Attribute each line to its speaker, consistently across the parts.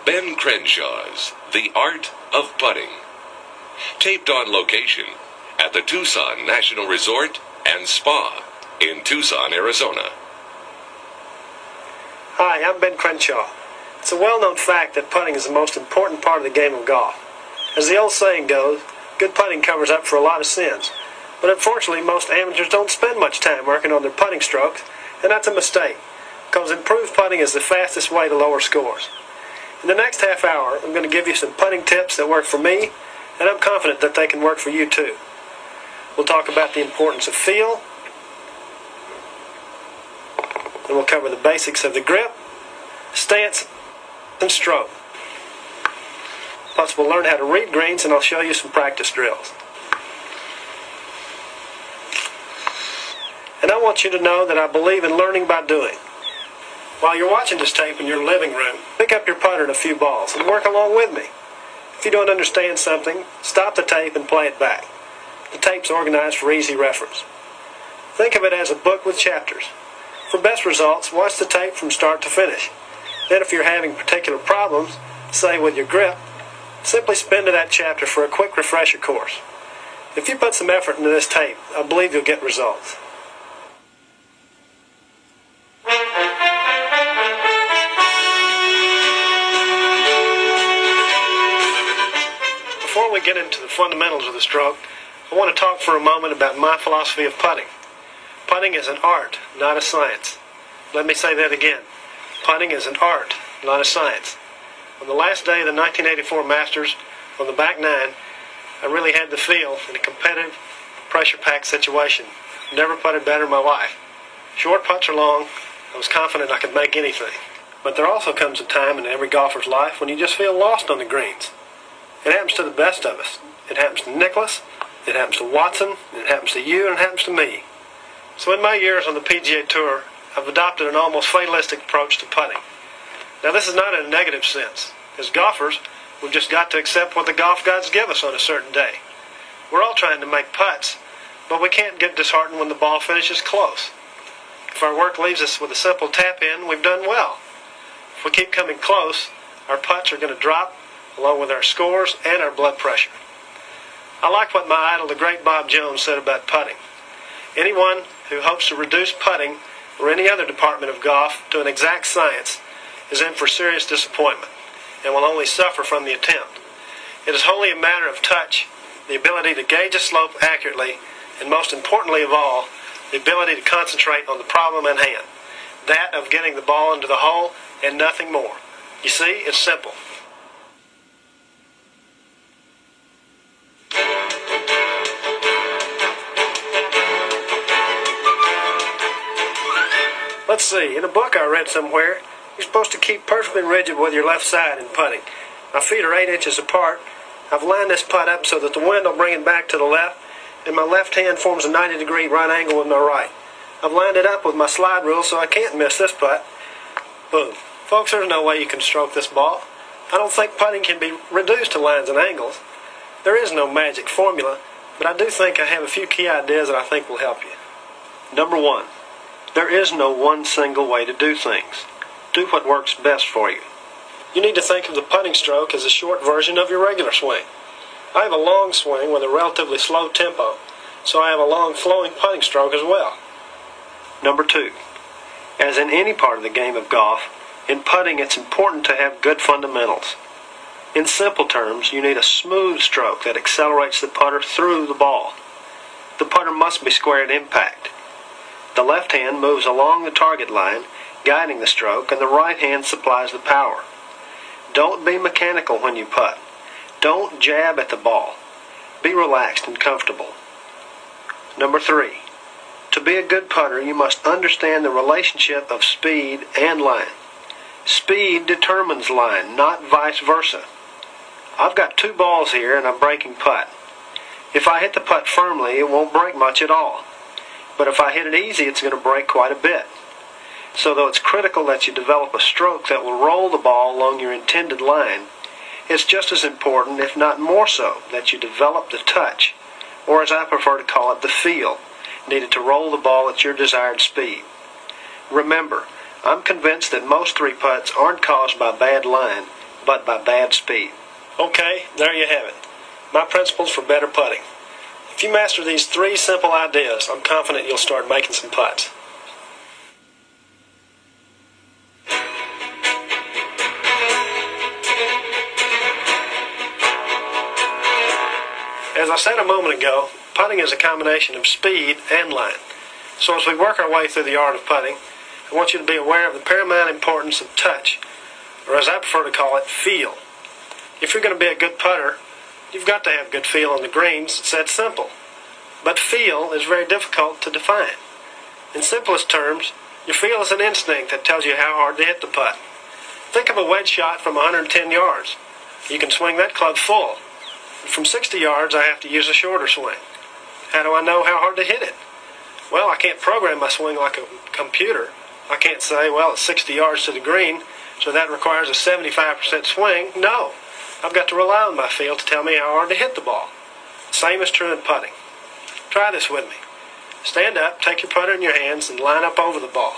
Speaker 1: Ben Crenshaw's The Art of Putting. Taped on location at the Tucson National Resort and Spa in Tucson, Arizona.
Speaker 2: Hi, I'm Ben Crenshaw. It's a well-known fact that putting is the most important part of the game of golf. As the old saying goes, good putting covers up for a lot of sins. But unfortunately, most amateurs don't spend much time working on their putting strokes, and that's a mistake, because improved putting is the fastest way to lower scores. In the next half hour, I'm going to give you some putting tips that work for me, and I'm confident that they can work for you too. We'll talk about the importance of feel, and we'll cover the basics of the grip, stance, and stroke. Plus, we'll learn how to read greens, and I'll show you some practice drills. And I want you to know that I believe in learning by doing. While you're watching this tape in your living room, pick up your putter and a few balls and work along with me. If you don't understand something, stop the tape and play it back. The tape's organized for easy reference. Think of it as a book with chapters. For best results, watch the tape from start to finish. Then if you're having particular problems, say with your grip, simply spin to that chapter for a quick refresher course. If you put some effort into this tape, I believe you'll get results. Before we get into the fundamentals of the stroke, I want to talk for a moment about my philosophy of putting. Putting is an art, not a science. Let me say that again. Putting is an art, not a science. On the last day of the 1984 Masters, on the back nine, I really had the feel in a competitive, pressure-packed situation. Never putted better in my life. Short putts are long. I was confident I could make anything. But there also comes a time in every golfer's life when you just feel lost on the greens. It happens to the best of us. It happens to Nicklaus, it happens to Watson, it happens to you, and it happens to me. So in my years on the PGA Tour, I've adopted an almost fatalistic approach to putting. Now this is not in a negative sense. As golfers, we've just got to accept what the golf gods give us on a certain day. We're all trying to make putts, but we can't get disheartened when the ball finishes close. If our work leaves us with a simple tap-in, we've done well. If we keep coming close, our putts are going to drop, along with our scores and our blood pressure. I like what my idol, the great Bob Jones, said about putting. Anyone who hopes to reduce putting or any other department of golf to an exact science is in for serious disappointment and will only suffer from the attempt. It is wholly a matter of touch, the ability to gauge a slope accurately, and most importantly of all, the ability to concentrate on the problem at hand, that of getting the ball into the hole and nothing more. You see, it's simple. Let's see, in a book I read somewhere, you're supposed to keep perfectly rigid with your left side in putting. My feet are 8 inches apart. I've lined this putt up so that the wind will bring it back to the left, and my left hand forms a 90-degree right angle with my right. I've lined it up with my slide rule so I can't miss this putt. Boom. Folks, there's no way you can stroke this ball. I don't think putting can be reduced to lines and angles. There is no magic formula, but I do think I have a few key ideas that I think will help you. Number 1. There is no one single way to do things. Do what works best for you. You need to think of the putting stroke as a short version of your regular swing. I have a long swing with a relatively slow tempo, so I have a long flowing putting stroke as well. Number 2. As in any part of the game of golf, in putting it's important to have good fundamentals. In simple terms, you need a smooth stroke that accelerates the putter through the ball. The putter must be square at impact. The left hand moves along the target line, guiding the stroke, and the right hand supplies the power. Don't be mechanical when you putt. Don't jab at the ball. Be relaxed and comfortable. Number 3. To be a good putter, you must understand the relationship of speed and line. Speed determines line, not vice versa. I've got 2 balls here and a breaking putt. If I hit the putt firmly, it won't break much at all. But if I hit it easy, it's going to break quite a bit. So though it's critical that you develop a stroke that will roll the ball along your intended line, it's just as important, if not more so, that you develop the touch, or as I prefer to call it, the feel, needed to roll the ball at your desired speed. Remember, I'm convinced that most 3 putts aren't caused by bad line, but by bad speed. Okay, there you have it. My principles for better putting. If you master these 3 simple ideas, I'm confident you'll start making some putts. As I said a moment ago, putting is a combination of speed and line. So as we work our way through the art of putting, I want you to be aware of the paramount importance of touch, or as I prefer to call it, feel. If you're going to be a good putter, you've got to have good feel on the greens. It's that simple. But feel is very difficult to define. In simplest terms, your feel is an instinct that tells you how hard to hit the putt. Think of a wedge shot from 110 yards. You can swing that club full. From 60 yards, I have to use a shorter swing. How do I know how hard to hit it? Well, I can't program my swing like a computer. I can't say, well, it's 60 yards to the green, so that requires a 75% swing. No, I've got to rely on my feel to tell me how hard to hit the ball. Same is true in putting. Try this with me. Stand up, take your putter in your hands, and line up over the ball.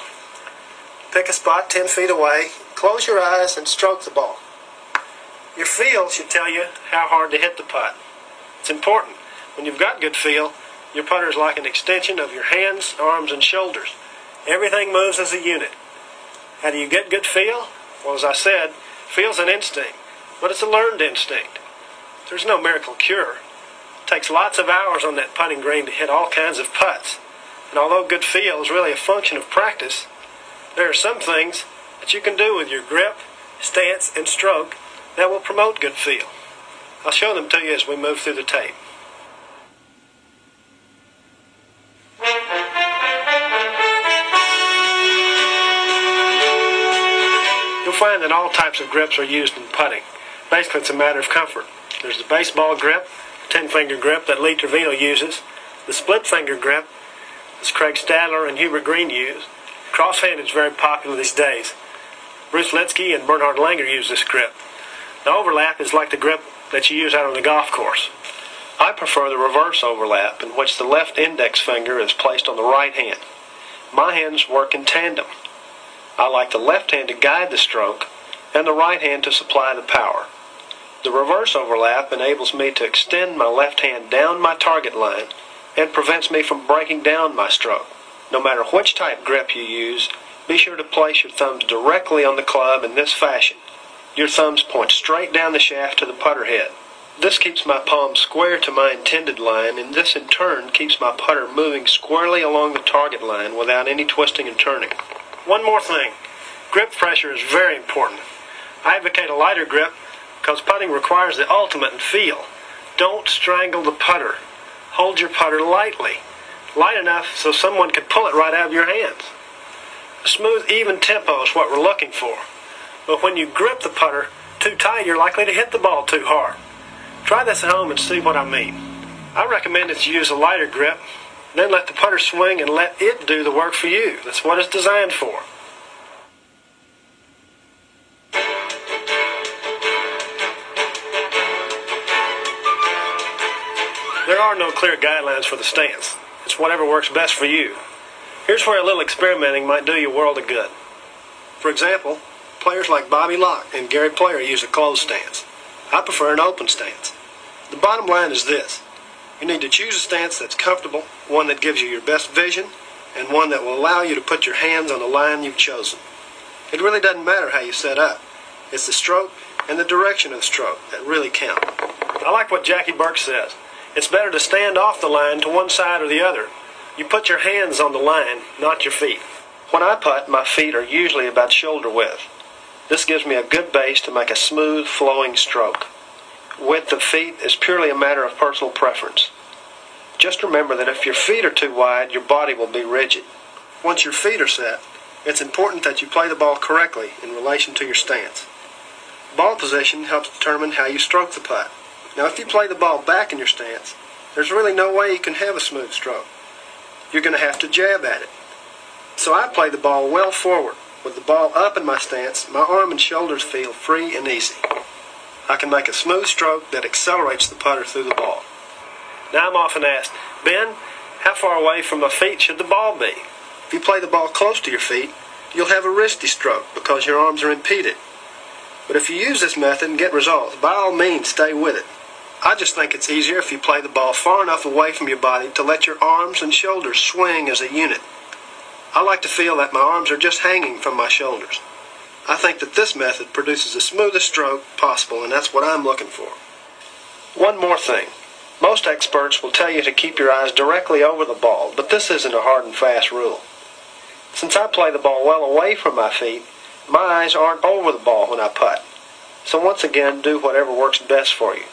Speaker 2: Pick a spot 10 feet away, close your eyes, and stroke the ball. Your feel should tell you how hard to hit the putt. It's important. When you've got good feel, your putter is like an extension of your hands, arms, and shoulders. Everything moves as a unit. How do you get good feel? Well, as I said, feel's an instinct, but it's a learned instinct. There's no miracle cure. It takes lots of hours on that putting green to hit all kinds of putts. And although good feel is really a function of practice, there are some things that you can do with your grip, stance, and stroke that will promote good feel. I'll show them to you as we move through the tape. You'll find that all types of grips are used in putting. Basically, it's a matter of comfort. There's the baseball grip, the 10-finger grip that Lee Trevino uses, the split-finger grip, as Craig Stadler and Hubert Green use. Cross-handed is very popular these days. Bruce Litsky and Bernhard Langer use this grip. The overlap is like the grip that you use out on the golf course. I prefer the reverse overlap, in which the left index finger is placed on the right hand. My hands work in tandem. I like the left hand to guide the stroke and the right hand to supply the power. The reverse overlap enables me to extend my left hand down my target line and prevents me from breaking down my stroke. No matter which type grip you use, be sure to place your thumbs directly on the club in this fashion. Your thumbs point straight down the shaft to the putter head. This keeps my palm square to my intended line, and this in turn keeps my putter moving squarely along the target line without any twisting and turning. One more thing. Grip pressure is very important. I advocate a lighter grip because putting requires the ultimate in feel. Don't strangle the putter. Hold your putter lightly. Light enough so someone could pull it right out of your hands. A smooth, even tempo is what we're looking for. But when you grip the putter too tight, you're likely to hit the ball too hard. Try this at home and see what I mean. I recommend that you use a lighter grip, then let the putter swing and let it do the work for you. That's what it's designed for. There are no clear guidelines for the stance. It's whatever works best for you. Here's where a little experimenting might do you a world of good. For example, players like Bobby Locke and Gary Player use a closed stance. I prefer an open stance. The bottom line is this. You need to choose a stance that's comfortable, one that gives you your best vision, and one that will allow you to put your hands on the line you've chosen. It really doesn't matter how you set up. It's the stroke and the direction of the stroke that really count. I like what Jackie Burke says. It's better to stand off the line to one side or the other. You put your hands on the line, not your feet. When I putt, my feet are usually about shoulder width. This gives me a good base to make a smooth, flowing stroke. Width of feet is purely a matter of personal preference. Just remember that if your feet are too wide, your body will be rigid. Once your feet are set, it's important that you play the ball correctly in relation to your stance. Ball position helps determine how you stroke the putt. Now, if you play the ball back in your stance, there's really no way you can have a smooth stroke. You're going to have to jab at it. So I play the ball well forward. With the ball up in my stance, my arm and shoulders feel free and easy. I can make a smooth stroke that accelerates the putter through the ball. Now I'm often asked, Ben, how far away from my feet should the ball be? If you play the ball close to your feet, you'll have a wristy stroke because your arms are impeded. But if you use this method and get results, by all means, stay with it. I just think it's easier if you play the ball far enough away from your body to let your arms and shoulders swing as a unit. I like to feel that my arms are just hanging from my shoulders. I think that this method produces the smoothest stroke possible, and that's what I'm looking for. One more thing. Most experts will tell you to keep your eyes directly over the ball, but this isn't a hard and fast rule. Since I play the ball well away from my feet, my eyes aren't over the ball when I putt. So once again, do whatever works best for you.